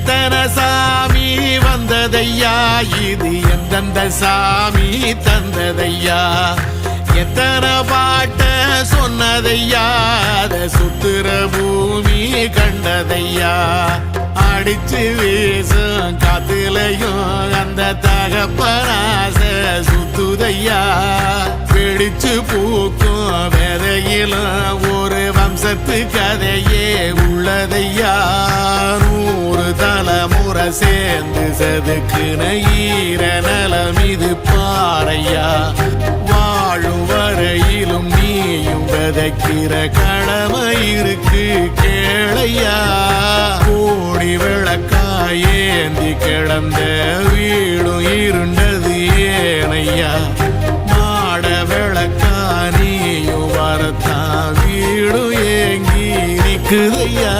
எத்தனை சாமி வந்ததையா, இது எந்தெந்த சாமி தந்ததையா, எத்தனை பாட்ட சொன்னதையா, அத சுத்துற பூமி கண்டதையா, அடிச்சு வீசும் காத்துலையும் அந்த தகப்பனாச சுத்துதையா, பிடிச்சு பூக்கும் விதையிலும் ஒரு வம்சத்து கதையே உள்ளதையா, 100 தலைமுறை சேர்ந்து செதுக்குன ஈர நலம் இது பாறையா, வாழும் வரையிலும் நீயும் விதைக்கிற கடமை இருக்கு கேளையா, கோடி விளக்காயேந்தி கிடந்த வீடும் இருண்டது ஏனையா, மாட விளக்கா நீயும் வரத்தான் வீடும் ஏங்கி நிக்குதையா.